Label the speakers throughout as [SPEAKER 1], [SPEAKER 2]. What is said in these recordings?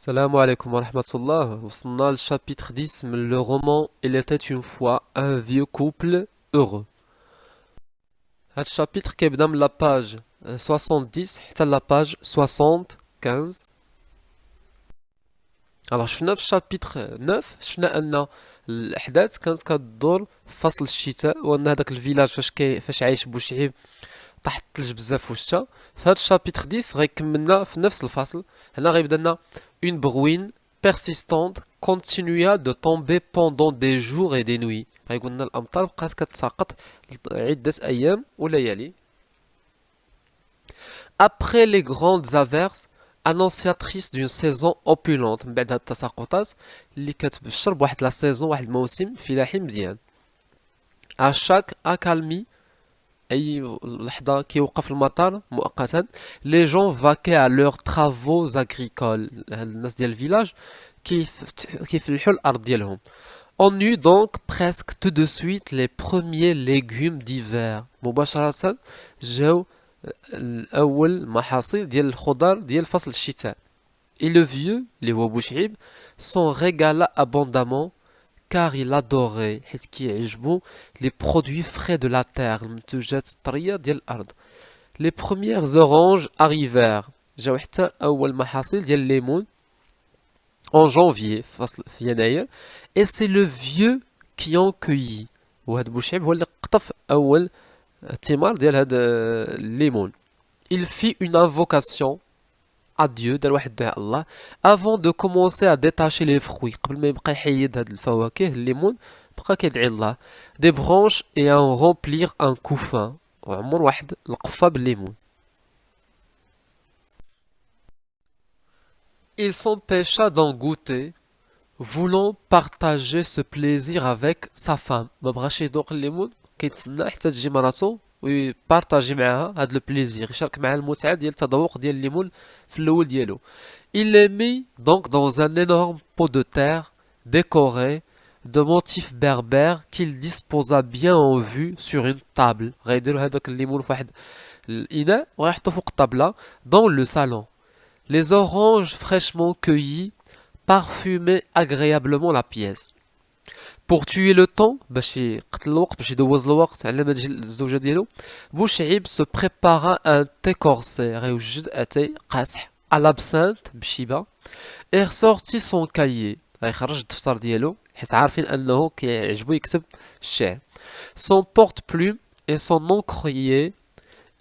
[SPEAKER 1] Salam alaikum wa rahmatullah. وصلنا للشابتر 10 من le roman Il était une fois un vieux couple heureux. هاد الشابتر كيبدا من لا باج 70 حتى لا باج 75. alors شفنا في الشابتر 9 شفنا ان الاحداث كانت كتدور في فصل الشتاء وان هذاك الفيلاج فاش عايش بوشعيب تحت الثلج بزاف والشتا. في هاد الشابتر 10 غيكملنا في نفس الفصل. هنا غيبدا لنا une bruine persistante continua de tomber pendant des jours et des nuits. غيقول لنا الامطار بقات كتساقط عدة ايام وليالي. Après les grandes averses annonciatrices d'une saison opulente. من بعد هاد التساقطات اللي كتبشر بواحد لا سيزون واحد الموسم فلاحي مزيان. À chaque accalmie أي لحظة كيوقف المطر مؤقتا les gens vaquaient à leurs travaux agricoles. هاد الناس ديال الفيلاج كيفلحوا الأرض ديالهم. On eut donc presque tout de suite les premiers légumes d'hiver. مباشرة جاو الأول محاصيل ديال الخضر ديال فصل الشتاء. Et le vieux اللي هو بوشعيب s'en régala abondamment car il adorait حيت كيعجبو les produits frais de la terre المنتوجات الطرية ديال الأرض. Les premières oranges arrivèrent. جاو حتى أول محاصيل ديال الليمون en janvier فصل في يناير. Et c'est le vieux qui en cueillit. وهاد بوشعيب هو اللي قطف أول الثمار ديال هاد الليمون. Il fit une invocation à Dieu دار واحد الدعاء الله avant de commencer à détacher les fruits قبل ما يبقى يحيد هاد الفواكه الليمون بقى كيدعي الله des branches et en remplir un couffin وعمر واحد القفة بالليمون. Il s'empêcha d'en goûter voulant partager ce plaisir avec sa femme. ما بغاش يذوق الليمون كيتسنى حتى تجي مراتو ويبارطاجي معاها هاد لو بليزير يشارك معاها المتعة ديال التذوق ديال الليمون في الاول ديالو. Il les mit donc dans un énorme pot de terre décoré de motifs berbères qu'il disposa bien en vue sur une table. غيديروا هذاك الليمون في واحد الإناء ويحطوا فوق الطابلة dans le salon. Les oranges fraîchement cueillies parfumaient agréablement la pièce. Pour tuer le temps باش يقتل الوقت باش يدوز الوقت على ما تجي الزوجة ديالو بوشعيب se prépara un thé corsé غيوجد اتاي قاصح à l'absinthe بالشيبة et ressortit son cahier غيخرج الدفتر ديالو حيت عارفين انه كيعجبو يكتب الشعر son porte-plume et son encrier.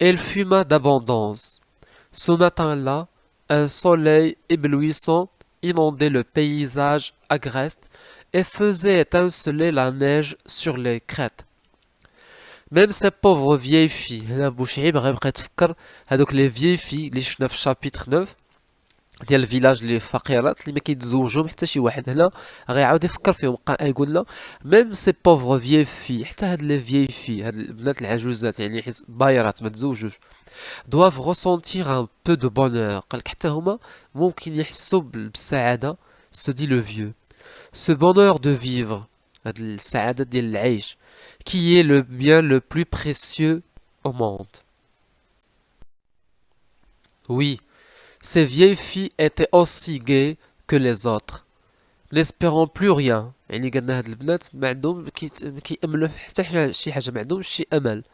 [SPEAKER 1] Elle fuma d'abondance. Ce matin-là un soleil éblouissant inondait le paysage agreste et faisait étinceler la neige sur les crêtes. Même ces pauvres vieilles filles هنا بوشعيب غيبقى يتفكر هادوك لي vieilles filles اللي شفنا في الشابيتر 9 ديال الفيلاج اللي فقيرات اللي ما كيتزوجوهم حتى شي واحد. هنا غيعاود يفكر فيهم يقول لنا ميم سي بوفر فيي في حتى هاد لي فيي في هاد البنات العجوزات يعني حيت بايرات ما تزوجوش doivent ressentir un peu de bonheur. قالك حتى هما ممكن يحسوا بالسعادة se dit le vieux. Ce bonheur de vivre هاد السعادة ديال العيش qui est le bien le plus précieux au monde. Oui, ces vieilles filles étaient aussi gaies que les autres, n'espérant plus rien. يعني قالنا هاد البنات ما عندهم كيأملوا حتى شي حاجة ما عندهمش شي أمل.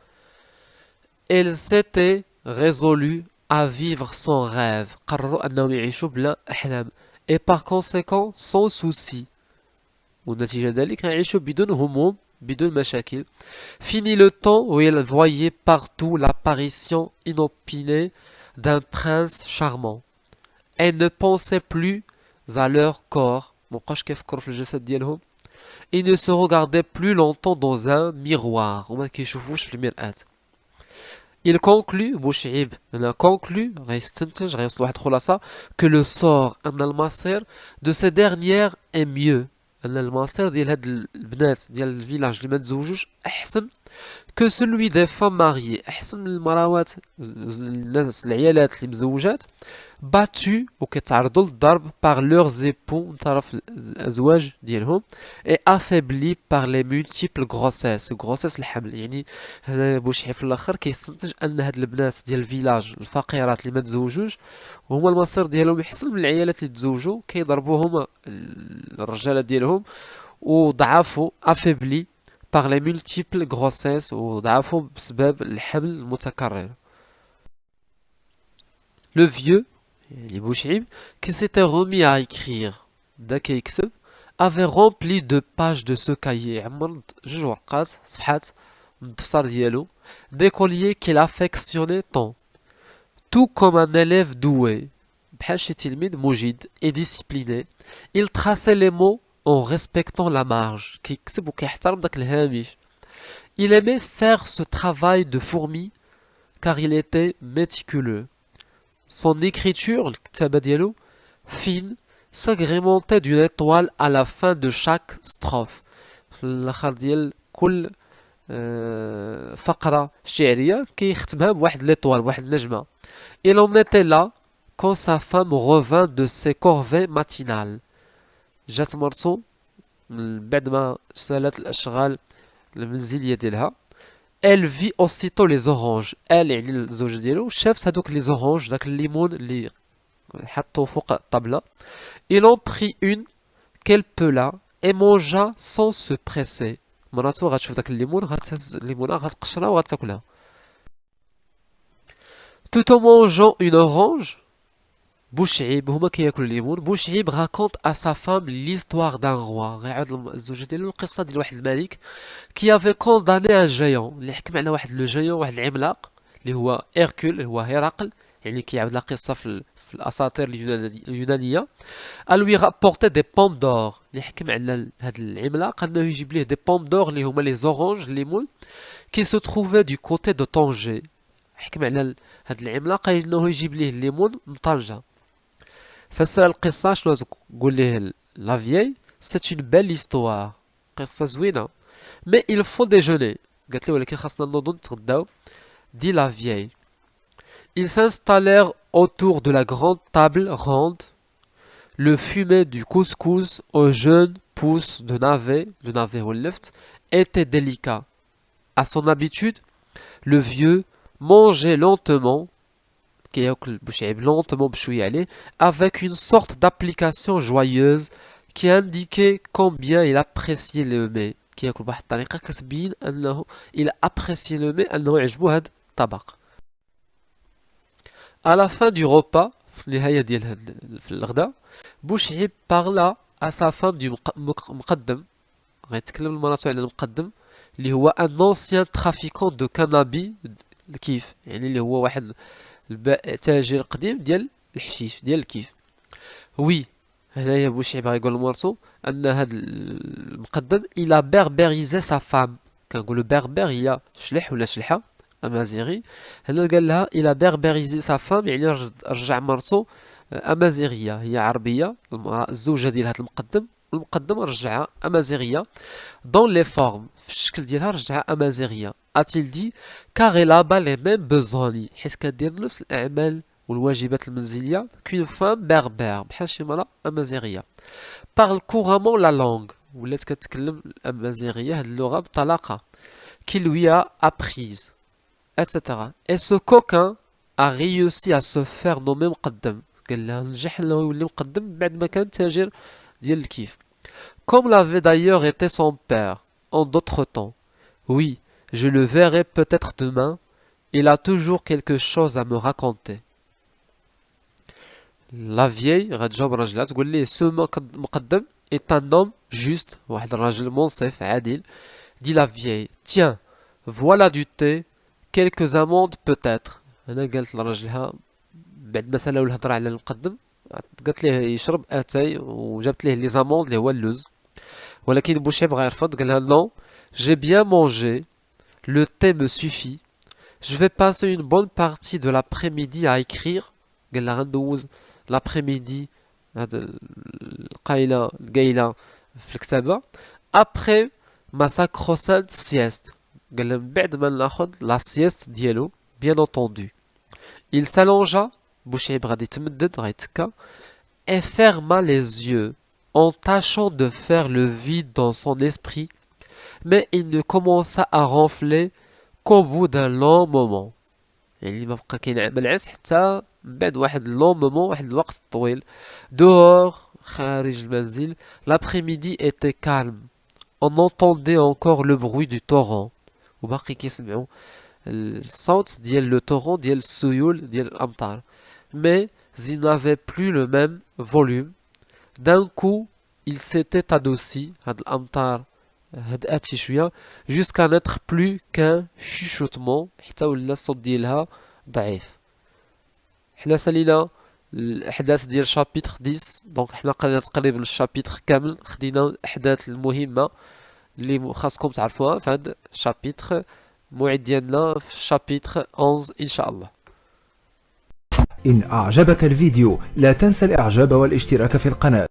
[SPEAKER 1] Elles s'étaient résolues à vivre sans rêve. قرروا أنهم يعيشوا بلا أحلام. Et par conséquent sans souci. والنتيجة ذلك يعيشوا بدون هموم بدون مشاكل. Fini le temps où elles voyaient partout l'apparition inopinée d'un prince charmant. Elles ne pensaient plus à leur corps. مبقاش كيفكروا في الجسد ديالهم. Ils ne se regardaient plus longtemps dans un miroir. وما كيشوفوش في المرآة. Il conclut بوشعيب هنا conclut غيستنتج غيوصل واحد الخلاصة que le sort أن المصير de ces dernières est mieux. أن المصير ديال هاد البنات ديال الفيلاج اللي ما تزوجوش أحسن que celui des femmes mariées أحسن من المراوات الناس العيالات اللي مزوجات battus وكيتعرضوا للضرب par leurs époux من طرف الأزواج ديالهم et affaiblis par les multiples grossesses الحمل يعني هنا بوشحي في الآخر كيستنتج أن هاد البنات ديال الفيلاج الفقيرات اللي ما تزوجوش وهما المصير ديالهم يحسن من العيالات اللي تزوجوا كيضربوهم الرجالة ديالهم وضعفوا affaiblis par les multiples grossesses وضعفوا بسبب الحمل المتكرر. Le vieux اللي بوشعيب qui s'était remis à écrire بدا كيكتب avait rempli 2 pages de ce cahier عمر 2 ورقات صفحات من الدفتر ديالو des colliers qu'il affectionnait tant tout comme un élève doué بحال شي تلميذ مجيد et discipliné il traçait les mots en respectant la marge كيكتب وكيحترم داك الهامش il aimait faire ce travail de fourmi car il était méticuleux. Son écriture, الكتابة ديالو, fine, s'agrémentait d'une étoile à la fin de chaque strophe. في الآخر ديال كل فقرة شعرية كيختمها بواحد l'étoile, بواحد النجمة. Il en était là quand sa femme revint de ses corvées matinales. جات مرتو من بعد ما سالت الأشغال المنزلية ديالها. Elle vit aussitôt les oranges. Elle يعني الزوجة ديالو شافت هادوك les oranges داك الليمون اللي حطوه فوق الطابلة. Il en prit une qu'elle pela et mangea sans se presser. مراتو غتشوف داك الليمون غتهز الليمونة غتقشرها وغتاكلها. Tout en mangeant une orange, بوشعيب هما كياكلوا الليمون بوشعيب raconte à sa femme l'histoire d'un roi غيعاود الزوجة ديالو القصة ديال واحد الملك qui avait condamné un géant اللي حكم على واحد لو جيون واحد العملاق اللي هو هيركول هو هرقل يعني كيعاود لا قصة في الأساطير اليونانية à lui rapporter des pommes d'or اللي حكم على هاد العملاق أنه يجيب ليه des pommes d'or اللي هما les oranges الليمون qui se trouvaient du côté de Tanger حكم على هاد العملاق أنه يجيب ليه الليمون من طنجة. فسر القصة شنو تقول ليه لا فيي سي اون بيل هيستوار قصة زوينة مي il faut déjeuner قالت له ولكن خاصنا نوضو نتغداو dit la vieille. Ils s'installèrent autour de la grande table ronde. Le fumet du couscous aux jeunes pousses de navet, le navet au left, était délicat. À son habitude, le vieux mangeait lentement كياكل بوشعيب lentement بشوية عليه avec une sorte d'application joyeuse qui indiquait combien il appréciait le mets كياكل بواحد الطريقة كتبين أنه il appréciait le mets أنه يعجبو هاد الطبق. À la fin du repas في النهاية ديال في الغداء بوشعيب parla à sa femme du مقدم غيتكلم لمراتو على المقدم اللي هو un ancien trafiquant de cannabis الكيف يعني اللي هو واحد تاجر قديم ديال الحشيش ديال الكيف. وي هنايا بوشعيب غيقول لمرتو ان هاد المقدم الى بربريزي سا فام كنقولوا بربر هي شلح ولا شلحه امازيغي هنا قال لها الى بربريزي سا فام يعني رجع مرتو امازيغيه هي عربيه الزوجه ديال هاد المقدم والمقدم رجعها امازيغيه دون لي فورم في الشكل ديالها رجعها امازيغيه a-t-il dit car elle abat les mêmes besoins حيت كدير نفس الاعمال والواجبات المنزليه qu'une femme berbère بحال شي مرأة امازيغيه parle couramment la langue ولات كتكلم الامازيغيه هاد اللغه بطلاقه qui lui a apprise etc. et ce coquin a réussi à se faire nommer مقدم قال لها نجح انه يولي مقدم بعد ما كان تاجر ديال الكيف comme l'avait d'ailleurs été son père en d'autres temps. Oui, je le verrai peut-être demain. Il a toujours quelque chose à me raconter. La vieille غتجاوب راجلها تقول ليه ce مقدم est un homme juste واحد الراجل منصف عادل dit la vieille tiens voilà du thé quelques amandes peut-être هنا قالت لراجلها بعد ما سالاو الهضره على المقدم قالت ليه يشرب اتاي وجابت ليه لي زاموند اللي هو اللوز ولكن بوشعيب غيرفض قال لها non j'ai bien mangé le thé me suffit je vais passer une bonne partie de l'après-midi à écrire قال لها غندوز l'après-midi هاد القايله في الكتابه après ma sacro-sainte sieste قال لها من بعد ما ناخذ لا سيست ديالو bien entendu. Il s'allongea بوشعيب غادي يتمدد غيتكا et ferma les yeux en tâchant de faire le vide dans son esprit, mais il ne commença à ronfler qu'au bout d'un long moment. يعني ما بقى كينعس حتى من بعد واحد لون مومون واحد الوقت طويل. Dehors خارج المنزل l'après-midi était calme. On entendait encore le bruit du torrent. وباقي كيسمعوا الصوت ديال لو torrent ديال السيول ديال الأمطار. Mais il n'avait plus le même volume. D'un coup, il s'était adouci, هاد الأمطار هدأت شي شوية, jusqu'à n'être plus qu'un chuchotement, حتى ولا الصوت ديالها ضعيف. حنا سالينا الأحداث ديال شابيتر 10، دونك حنا قرينا تقريبا الشابيتر كامل، خدينا الأحداث المهمة اللي خاصكم تعرفوها في هاد الشابيتر. الموعد ديالنا في شابيتر 11 إن شاء الله.
[SPEAKER 2] إن أعجبك الفيديو لا تنسى الإعجاب والاشتراك في القناة.